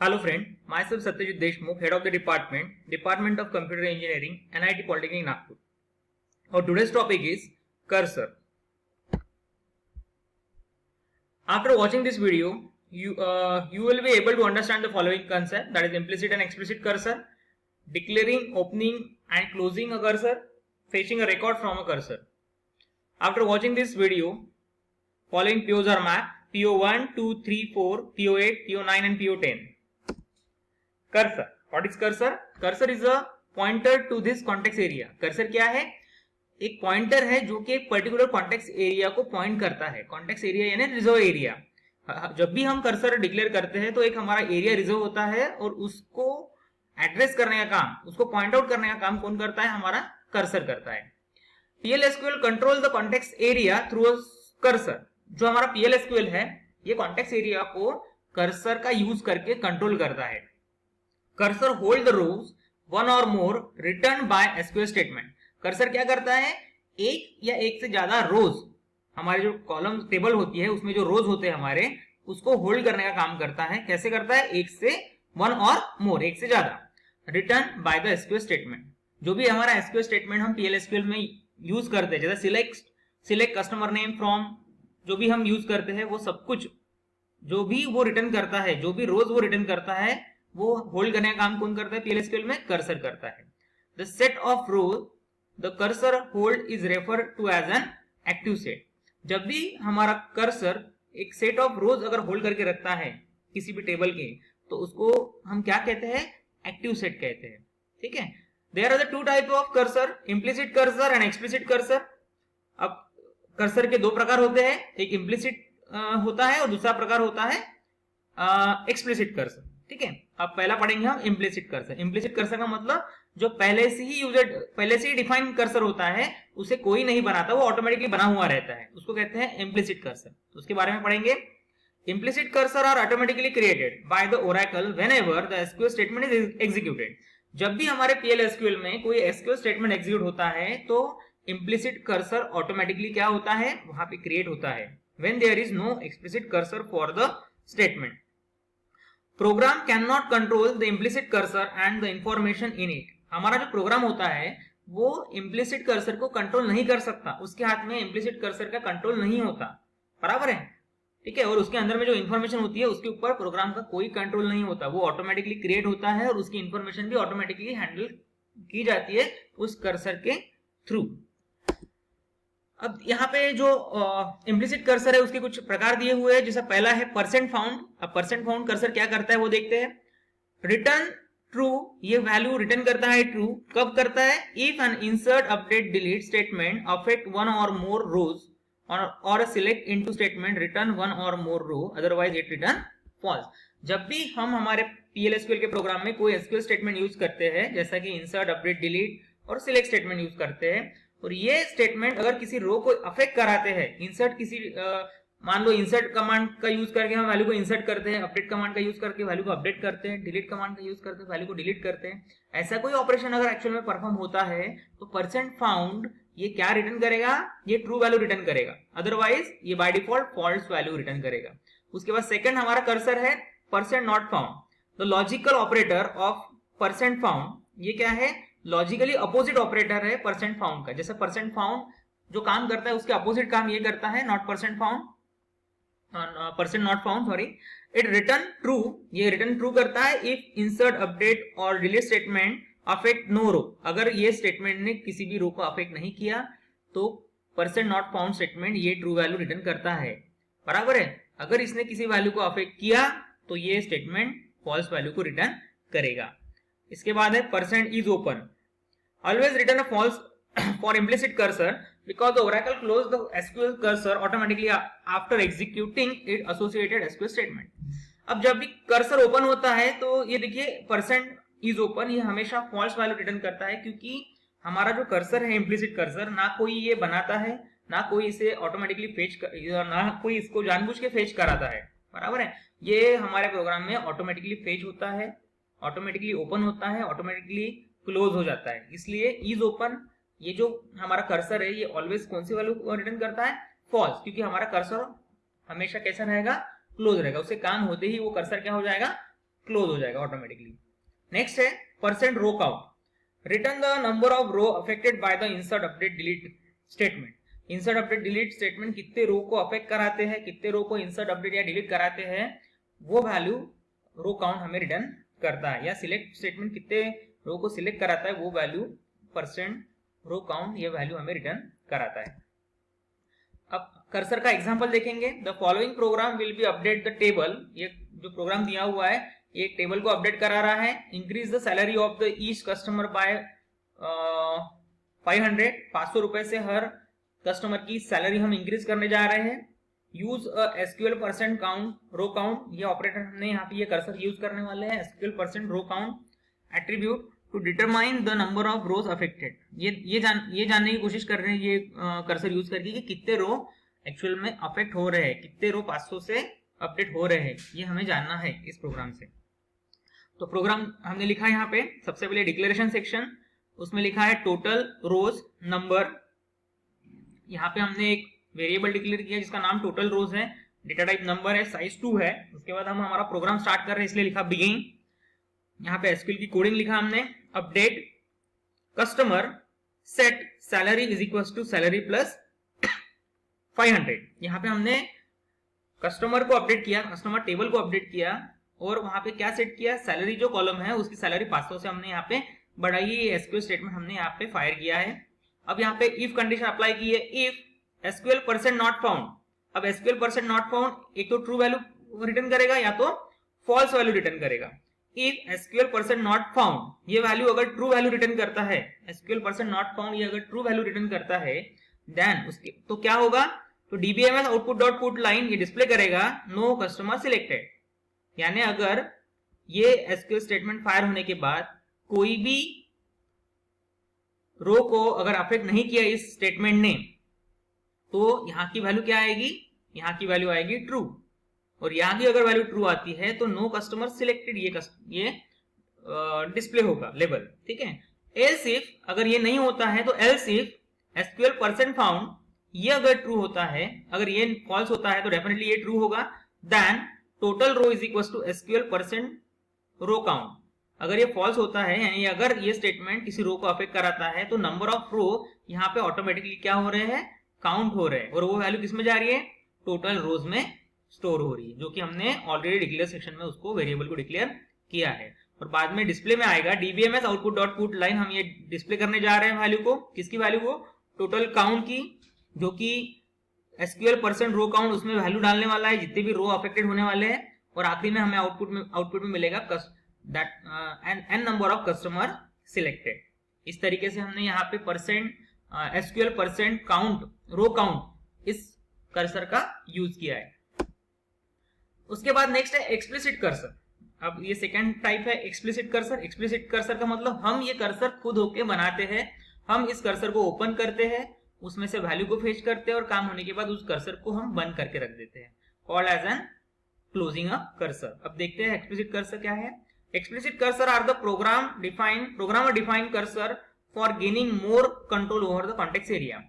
Hello friend, myself Satyajit Deshmukh, Head of the Department of Computer Engineering, NIT Polytechnic Nagpur. Our today's topic is cursor. After watching this video, you will be able to understand the following concept, that is implicit and explicit cursor, declaring, opening and closing a cursor, fetching a record from a cursor. After watching this video, following POs are mapped: PO1, 2, 3, 4, PO8, PO9 and PO10. Cursor. What is cursor? Cursor is a pointer to this context area. Cursor क्या है? एक pointer है जो कि एक particular context area को point करता है. कॉन्टेक्स्ट एरिया यानी रिजर्व एरिया. जब भी हम कर्सर डिक्लेयर करते हैं तो एक हमारा एरिया रिजर्व होता है और उसको एड्रेस करने का काम, उसको पॉइंट आउट करने का काम कौन करता है? हमारा कर्सर करता है. PLSQL control the context area through a cursor. जो हमारा PLSQL है ये कॉन्टेक्स्ट एरिया को कर्सर का यूज करके कंट्रोल करता है. Cursor hold the rows one or more return by SQL statement. Cursor क्या करता है? एक या एक से ज्यादा रोज, हमारे जो कॉलम टेबल होती है उसमें जो रोज होते हैं हमारे, उसको होल्ड करने का काम करता है. कैसे करता है? एक से वन और मोर, एक से ज्यादा, return by the SQL statement. जो भी हमारा SQL स्टेटमेंट हम PLSQL में यूज करते हैं, जैसे सिलेक्ट कस्टमर नेम फ्रॉम, जो भी हम यूज करते हैं वो सब कुछ जो भी वो रिटर्न करता है, जो भी रोज वो रिटर्न करता है, वो होल्ड करने का काम कौन करता है? PLSQL में कर्सर करता है. The set of rows the cursor hold is refer to as an active set. जब भी हमारा कर्सर एक सेट ऑफ रोज अगर होल्ड करके रखता है किसी भी टेबल के, तो उसको हम क्या कहते हैं? एक्टिव सेट कहते हैं. ठीक है. There are the two type of cursor, implicit cursor and explicit cursor. अब कर्सर के दो प्रकार होते हैं, एक इम्प्लिसिट होता है और दूसरा प्रकार होता है एक्सप्लिसिट कर्सर. ठीक है. अब पहला पढ़ेंगे हम इम्प्लिसिट कर्सर. इम्प्लिसिट कर्सर का मतलब जो पहले से ही डिफाइन कर्सर होता है, उसे कोई नहीं बनाता, वो ऑटोमेटिकली बना हुआ रहता है, उसको कहते हैं इम्प्लिसिट कर्सर. तो उसके बारे में पढ़ेंगे. Implicit cursor are automatically created by the Oracle whenever the SQL statement is executed. जब भी हमारे PLSQL में कोई SQL स्टेटमेंट एग्जीक्यूट होता है तो इम्प्लिसिट कर्सर ऑटोमेटिकली क्या होता है? वहां पे क्रिएट होता है. When there is no explicit cursor for the statement. Program can not control the implicit cursor and the information in it. हमारा जो प्रोग्राम होता है वो इम्प्लिसिट कर्सर को कंट्रोल नहीं कर सकता, उसके हाथ में इम्प्लिसिट कर्सर का कंट्रोल नहीं होता. बराबर है. ठीक है. और उसके अंदर में जो इन्फॉर्मेशन होती है उसके ऊपर प्रोग्राम का कोई कंट्रोल नहीं होता, वो ऑटोमेटिकली क्रिएट होता है और उसकी इन्फॉर्मेशन भी ऑटोमेटिकली हैंडल की जाती है उस कर्सर के थ्रू. अब यहाँ पे जो इम्प्लिसिट कर्सर है उसके कुछ प्रकार दिए हुए हैं. जैसा पहला है परसेंट फाउंड. अब परसेंट फाउंड कर्सर क्या करता है वो देखते हैं. रिटर्न ट्रू, ये वैल्यू रिटर्न करता है ट्रू. कब करता है? If an insert update delete statement affect one or more rows or select into statement return one or more row, otherwise it return false. जब भी हम हमारे PLSQL के प्रोग्राम में कोई SQL स्टेटमेंट यूज करते हैं, जैसा कि इंसर्ट, अपडेट, डिलीट और सिलेक्ट स्टेटमेंट यूज करते हैं, और ये स्टेटमेंट अगर किसी रो को अफेक्ट कराते हैं, इंसर्ट किसी मान लो इंसर्ट कमांड का यूज करके हम वैल्यू को इंसर्ट करते हैं, अपडेट कमांड का यूज करके वैल्यू को अपडेट करते हैं, डिलीट कमांड का यूज करके वैल्यू को डिलीट करते हैं, ऐसा कोई ऑपरेशन अगर एक्चुअल में परफॉर्म होता है तो परसेंट फाउंड ये क्या रिटर्न करेगा? ये ट्रू वैल्यू रिटर्न करेगा, अदरवाइज ये by default false value return करेगा. उसके बाद सेकंड हमारा कर्सर है percent not found. The logical operator of percent found, ये क्या है? लॉजिकली अपोजिट ऑपरेटर है परसेंट फाउंड का. जैसे परसेंट फाउंड जो काम करता है उसके अपोजिट काम ये करता है not percent found, percent not found, sorry. It return true, ये रिटर्न ट्रू करता है इफ इंसर्ट, अपडेट और डिलीट स्टेटमेंट अफेक्ट नो रो. अगर ये स्टेटमेंट ने किसी भी रो को अफेक्ट नहीं किया तो परसेंट नॉट फाउंड स्टेटमेंट ये ट्रू वैल्यू रिटर्न करता है. बराबर है. अगर इसने किसी वैल्यू को अफेक्ट किया तो ये स्टेटमेंट फॉल्स वैल्यू को रिटर्न करेगा. इसके बाद है percent is open. Always return a false for implicit cursor because the oracle closed the SQL cursor automatically after executing its associated SQL statement. अब जब भी कर्सर ओपन होता है तो ये देखिए परसेंट इज ओपन, ये हमेशा फॉल्स वैल्यू रिटर्न करता है, क्योंकि हमारा जो कर्सर है इम्प्लिसिट कर्सर, ना कोई ये बनाता है, ना कोई इसे ऑटोमेटिकली फेच ना कोई इसको जानबूझ के फेच कराता है. बराबर है. ये हमारे प्रोग्राम में ऑटोमेटिकली फेच होता है, ऑटोमेटिकली ओपन होता है, ऑटोमेटिकली क्लोज हो जाता है. इसलिए इज ओपन, ये जो हमारा कर्सर है ये ऑलवेज कौन सी वैल्यू रिटर्न करता है? फॉल्स, क्योंकि हमारा कर्सर हमेशा कैसा रहेगा? क्लोज रहेगा. उससे काम होते ही वो कर्सर क्या हो जाएगा? क्लोज हो जाएगा ऑटोमेटिकली। नेक्स्ट है percent row count, return the number of row affected by the insert update delete statement. Insert update delete statement कितने रो को अफेक्ट कराते हैं, कितने रो को इंसर्ट अपडेट या डिलीट कराते हैं, वो वैल्यू रो काउंट हमें रिटर्न करता है। या सिलेक्ट स्टेटमेंट कितने रो को सिलेक्ट कराता है, वो वैल्यू परसेंट रो काउंट ये वैल्यू हमें रिटर्न कराता है। अब कर्सर का एग्जांपल देखेंगे। The following programme will be update the table, ये जो प्रोग्राम दिया हुआ है ये टेबल को अपडेट करा रहा है। Increase the salary of the each customer by 500 रुपए से हर कस्टमर की सैलरी हम इंक्रीज करने जा रहे हैं। Use SQL percent count row count, ये ऑपरेटर हमने यहाँ पे ये कर्सर यूज करने वाले हैं। SQL percent row count attribute to determine the number of rows affected, ये जानने की कोशिश कर रहे हैं ये कर्सर यूज करके कि कितने रो एक्चुअल में अफेक्ट हो रहे हैं, कितने रो 500 से अपडेट हो रहे हैं, ये हमें जानना है इस प्रोग्राम से। तो प्रोग्राम हमने लिखा है यहाँ पे, सबसे पहले डिक्लेरेशन सेक्शन, उसमें लिखा है टोटल रोज नंबर। यहाँ पे हमने एक वेरिएबल डिक्लेयर किया जिसका नाम टोटल रोज है, डेटा टाइप नंबर है, साइज 2 है। उसके बाद हम हमारा प्रोग्राम स्टार्ट कर रहे हैं इसलिए लिखा बिगिन। यहाँ पे एसक्यूएल की कोडिंग लिखा हमने, update customer set salary is equal to salary plus 500। यहाँ पे हमने कस्टमर को अपडेट किया, कस्टमर टेबल को अपडेट किया और वहां पे क्या सेट किया, सैलरी जो कॉलम है उसकी सैलरी 500 से हमने यहाँ पे बढ़ाई है। एसक्यूएल स्टेटमेंट हमने यहाँ पे फायर किया है। अब यहाँ पे इफ कंडीशन अप्लाई की है, if SQL percent not found. अब एसक्यूएल परसेंट नॉट फाउंड एक तो ट्रू वैल्यू रिटर्न करेगा या तो फॉल्स वैल्यू रिटर्न करेगा। If SQL percent not found ये वैल्यू अगर ट्रू वैल्यू रिटर्न करता है, एसक्यूएल परसेंट नॉट फाउंड ये अगर ट्रू वैल्यू रिटर्न करता है, देन उसके तो क्या होगा, तो DBMS output dot put line ये डिस्प्ले करेगा नो कस्टमर सिलेक्टेड। यानी अगर ये एसक्यूएल स्टेटमेंट फायर होने के बाद कोई भी रो को अगर अफेक्ट नहीं किया इस स्टेटमेंट ने, तो यहां की वैल्यू क्या आएगी, यहां की वैल्यू आएगी ट्रू। और यहां की अगर वैल्यू ट्रू आती है तो नो कस्टमर सिलेक्टेड ये डिस्प्ले होगा लेबल, ठीक है। एल्स इफ अगर ये नहीं होता है तो else if SQL percent found ये अगर ट्रू होता है, अगर ये फॉल्स होता है तो डेफिनेटली ये ट्रू होगा। Then total row is equal to SQL percent row count. अगर ये फॉल्स होता है यानी अगर ये स्टेटमेंट किसी रो को अफेक्ट कराता है तो नंबर ऑफ रो यहाँ पे ऑटोमेटिकली क्या हो रहे हैं, काउंट हो रहे हैं। और वो वैल्यू किस में जा रही है, टोटल रोज में स्टोर हो रही है, जो कि हमने ऑलरेडी डिक्लेयर सेक्शन में उसको वेरिएबल को डिक्लेयर किया है। और बाद में डिस्प्ले में आएगा DBMS output dot put line, हम ये डिस्प्ले करने जा रहे हैं वैल्यू को, किसकी वैल्यू को, टोटल काउंट की, जो कि एसक्यूएल परसेंट रो काउंट उसमें वैल्यू डालने वाला है जितने भी रो अफेक्टेड होने वाले हैं। और आखिरी में हमें आउटपुट में मिलेगा that an number of customer selected. इस तरीके से हमने यहाँ पे percent SQL percent count row count इस कर्सर का यूज किया है। उसके बाद नेक्स्ट है एक्सप्लिसिट कर्सर। अब ये सेकंड टाइप है एक्सप्लिसिट कर्सर। एक्सप्लिसिट कर्सर का मतलब हम ये कर्सर खुद होके बनाते हैं, हम इस कर्सर को ओपन करते हैं, उसमें से वैल्यू को फेच करते हैं और काम होने के बाद उस कर्सर को हम बंद करके रख देते हैं, called as an closing a cursor. अब देखते हैं एक्सप्लिसिट कर्सर क्या है। Explicit cursor are the programmer defined cursor for gaining more control over the context area.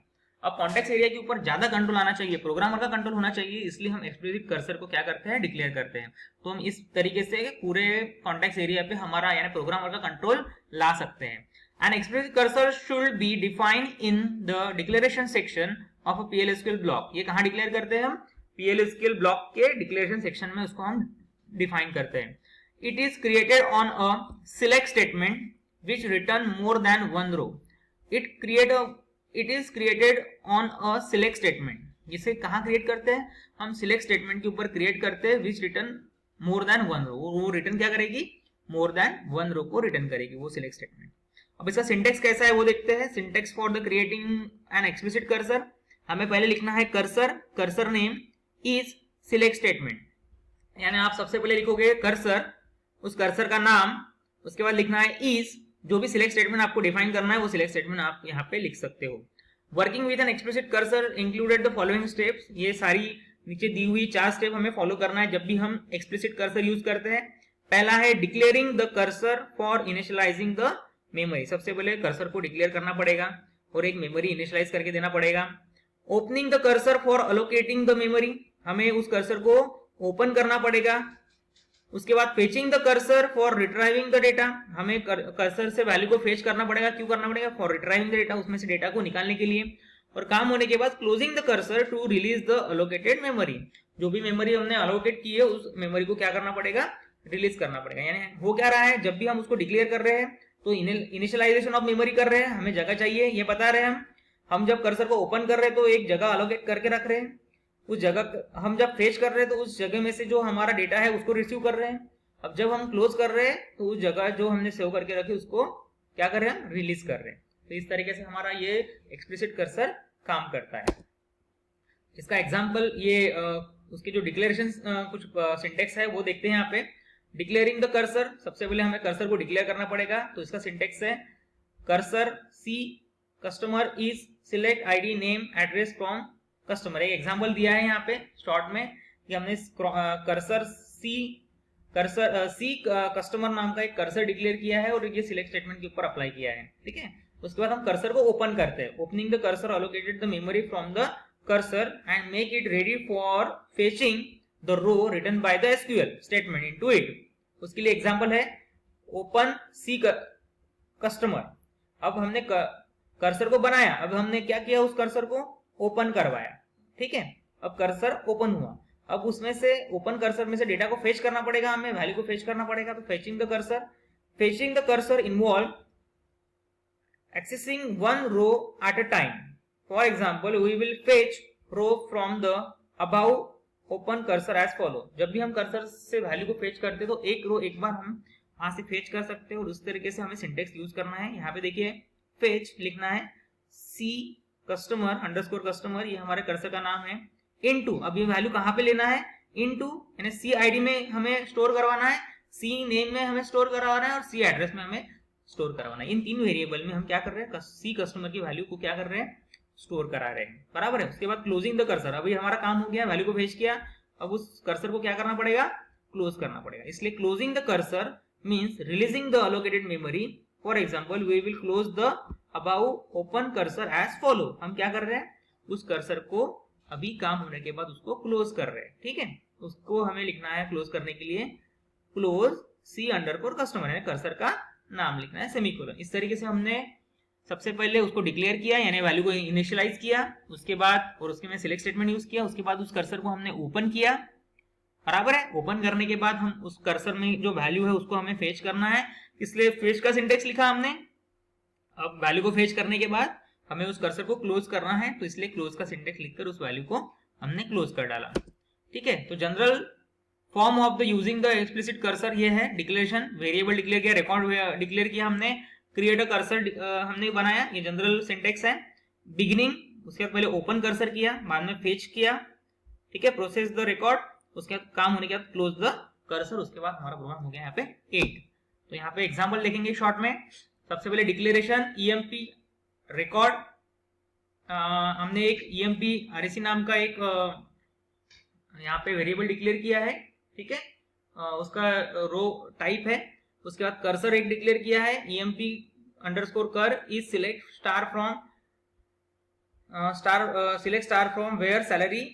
अब कॉन्टेक्स्ट एरिया के ऊपर ज्यादा कंट्रोल आना चाहिए, प्रोग्रामर का कंट्रोल होना चाहिए, इसलिए हम एक्सप्लिसिट कर्सर को क्या करते हैं, डिक्लेयर करते हैं। तो हम इस तरीके से पूरे कॉन्टेक्स्ट एरिया पे हमारा यानी प्रोग्रामर का कंट्रोल ला सकते हैं। An explicit cursor should be defined in the declaration section of a PL/SQL block। ये कहाँ डिक्लेयर करते हैं हम, PL/SQL ब्लॉक के डिक्लेरेशन सेक्शन में उसको हम डिफाइन करते हैं। It is created on a select statement which return more than one row। It is created on a select statement। इसे कहाँ क्रिएट करते हैं, हम सिलेक्ट स्टेटमेंट के ऊपर क्रिएट करते हैं which return more than one row। वो रिटर्न क्या करेगी, more than one row को रिटर्न करेगी वो सिलेक्ट स्टेटमेंट। अब इसका सिंटेक्स कैसा है वो देखते हैं। Syntax for the creating an explicit cursor, हमें पहले लिखना है cursor name is select statement. यानी आप सबसे पहले लिखोगे कर्सर, उस कर्सर का नाम, उसके बाद लिखना है इज, जो भी सिलेक्ट स्टेटमेंट आपको डिफाइन करना है वो सिलेक्ट स्टेटमेंट आप यहाँ पे लिख सकते हो। Working with N explicit cursor included the following steps. ये सारी नीचे दी हुई 4 स्टेप हमें फॉलो करना है जब भी हम एक्सप्लिसिट कर्सर यूज करते हैं। पहला है declaring the cursor for initialising the memory. सबसे पहले कर्सर को डिक्लेयर करना पड़ेगा और एक मेमोरी इनिशियलाइज करके देना पड़ेगा। Opening the cursor for allocating the memory, हमें उस कर्सर को ओपन करना पड़ेगा उसके बाद fetching the cursor for retrieving the data, हमें कर्सर से वैल्यू को फेच करना पड़ेगा, क्यों करना पड़ेगा, फॉर रिट्राइविंग द डेटा, उसमें से डेटा को निकालने के लिए। और काम होने के बाद closing the cursor to release the allocated memory, जो भी मेमोरी हमने अलोकेट की है उस मेमोरी को क्या करना पड़ेगा, रिलीज करना पड़ेगा। यानी हो क्या रहा है, जब भी हम उसको डिक्लेयर कर रहे हैं तो इनिशियलाइजेशन ऑफ मेमोरी कर रहे हैं, हमें जगह चाहिए ये बता रहे हैं हम जब कर्सर को ओपन कर रहे हैं तो एक जगह अलोकेट करके रख रहे हैं, उस जगह हम जब फेच कर रहे हैं तो उस जगह में से जो हमारा डेटा है उसको रिसीव कर रहे हैं। अब जब हम क्लोज कर रहे हैं तो उस जगह जो हमने सेव करके रखी उसको क्या कर रहे हैं, रिलीज कर रहे हैं। तो इस तरीके से हमारा ये एक्सप्लिसिट कर्सर काम करता है। इसका एग्जांपल ये उसके जो डिक्लेरेशन कुछ सिंटेक्स है वो देखते हैं यहाँ पे। डिक्लेयरिंग द कर्सर, सबसे पहले हमें कर्सर को डिक्लेयर करना पड़ेगा, तो इसका सिंटेक्स है cursor C customer is select ID name address from customer. एक एग्जांपल दिया है यहाँ पे शॉर्ट में कि हमने कर्सर सी कस्टमर नाम का एक कर्सर डिक्लेयर किया है और ये सिलेक्ट स्टेटमेंट के ऊपर अप्लाई किया है, ठीक है। उसके बाद हम कर्सर को ओपन करते हैं, opening the cursor allocated the memory from the cursor and make it ready for fetching the row written by the SQL statement into it. उसके लिए एग्जांपल है ओपन सी कस्टमर। अब हमने कर्सर को बनाया, अब हमने क्या किया, उस कर्सर को ओपन करवाया, ठीक है। अब कर्सर ओपन हुआ, अब उसमें से ओपन कर्सर में से डेटा को फेच करना पड़ेगा, हमें वैल्यू को फेच करना पड़ेगा। तो fetching the cursor involve accessing one row at a time. For example we will fetch row from the above open cursor as follow. जब भी हम कर्सर से वैल्यू को फेच करते तो एक रो एक बार हम वहां से फेच कर सकते हैं और उस तरीके से हमें सिंटेक्स यूज करना है। यहाँ पे देखिए फेच लिखना है सी कस्टमर अंडरस्कोर कस्टमर, ये हमारे कर्सर का नाम है, इनटू, अब ये वैल्यू कहाँ पे लेना है, इनटू यानी सी आईडी में हमें स्टोर करवाना है, सी नेम में हमें स्टोर करवाना है और सी एड्रेस में हमें स्टोर करवाना है। इन तीन वेरिएबल में हम क्या कर रहे हैं, सी कस्टमर की वैल्यू को क्या कर रहे हैं, स्टोर करा रहे हैं, बराबर है। उसके बाद क्लोजिंग द कर्सर, अभी हमारा काम हो गया, वैल्यू को भेज किया, अब उस कर्सर को क्या करना पड़ेगा, क्लोज करना पड़ेगा। इसलिए closing the cursor means releasing the allocated memory. For example we will close the above open cursor as follow. हम क्या कर रहे हैं, उस कर्सर को अभी काम होने के बाद उसको क्लोज कर रहे हैं, ठीक है। उसको हमें लिखना है क्लोज करने के लिए क्लोज सी अंडरस्कोर कस्टमर, यानी कर्सर का नाम लिखना है, सेमीकोलन। इस तरीके से हमने सबसे पहले उसको डिक्लेयर किया यानी वैल्यू को इनिशियलाइज किया, उसके बाद और उसके में सिलेक्ट स्टेटमेंट यूज किया, उसके बाद उस कर्सर को हमने ओपन किया, बराबर है। ओपन करने के बाद हम उस कर्सर में जो वैल्यू है उसको हमें फेच करना है, इसलिए फेच का सिंटेक्स लिखा हमने। अब वैल्यू को फेच करने के बाद हमें उस कर्सर को क्लोज करना है, तो इसलिए क्लोज का सिंटेक्स लिखकर उस वैल्यू को हमने क्लोज कर डाला, ठीक है। तो general form of the using the explicit cursor ये है, डिक्लेरेशन, वेरिएबल डिक्लेयर किया, रिकॉर्ड डिक्लेयर किया हमने, क्रिएट अ कर्सर हमने बनाया, ये जनरल सिंटेक्स है। बिगिनिंग, उसके बाद पहले ओपन कर्सर किया, बाद में फेच किया, ठीक है, प्रोसेस द रिकॉर्ड, उसके बाद काम होने के बाद क्लोज द कर्सर, उसके बाद हमारा प्रोग्राम हो गया यहाँ पे 8। तो यहाँ पे एग्जांपल देखेंगे शॉर्ट में। सबसे पहले डिक्लेरेशन ईएमपी रिकॉर्ड, हमने एक ईएमपी आरएसी नाम का एक यहाँ पे वेरिएबल डिक्लेयर किया है, ठीक है, उसका रो टाइप है। उसके बाद कर्सर एक डिक्लेयर किया है, EMP underscore cur is select star from where salary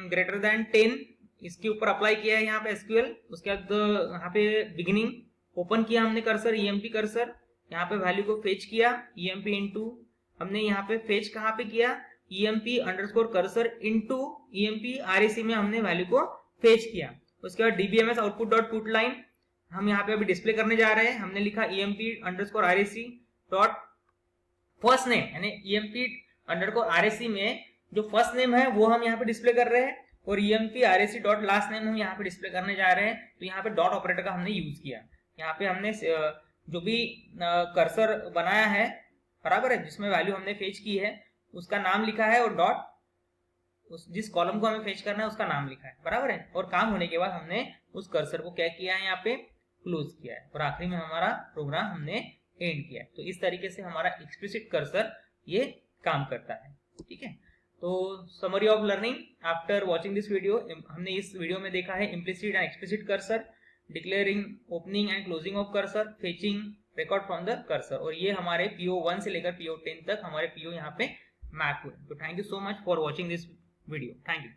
greater than 10, इसके ऊपर अप्लाई किया है यहाँ पे एसक्यूएल। उसके बाद यहाँ पे बिगिनिंग ओपन किया हमने कर्सर, ईएमपी कर्सर, यहाँ पे वैल्यू को फेच किया, ईएमपी इनटू, हमने यहाँ पे फेच कहाँ पे किया, EMP underscore cursor into EMP RAC में हमने वैल्यू को फेच किया। उसके बाद DBMS output dot put line हम यहाँ पे अभी डिस्प्ले करने जा रहे हैं, हमने लिखा EMP underscore RAC dot first name, यानी ईएमपी अंडरस्कोर आरएसी में जो फर्स्ट नेम है वो हम यहाँ पे डिस्प्ले कर रहे हैं और EMP RAC dot last name हम यहाँ पे डिस्प्ले करने जा रहे हैं। तो यहाँ पे डॉट ऑपरेटर का हमने यूज किया, यहाँ पे हमने जो भी कर्सर बनाया है, बराबर है, जिसमें वैल्यू हमने फेच की है उसका नाम लिखा है और डॉट जिस कॉलम को हमें फेच करना है उसका नाम लिखा है, बराबर है। और काम होने के बाद हमने उस कर्सर को क्या किया है, यहाँ पे क्लोज किया है और आखिरी में हमारा प्रोग्राम हमने एंड किया है। तो इस तरीके से हमारा एक्सप्लिसिट कर्सर ये काम करता है, ठीक है। तो summary of learning after watching this video, हमने इस वीडियो में देखा है implicit and explicit cursor, declaring opening and closing of cursor, fetching record from the cursor, और ये हमारे PO1 से लेकर PO10 तक हमारे PO यहाँ पे मैप हुए। तो thank you so much for watching this video, thank you.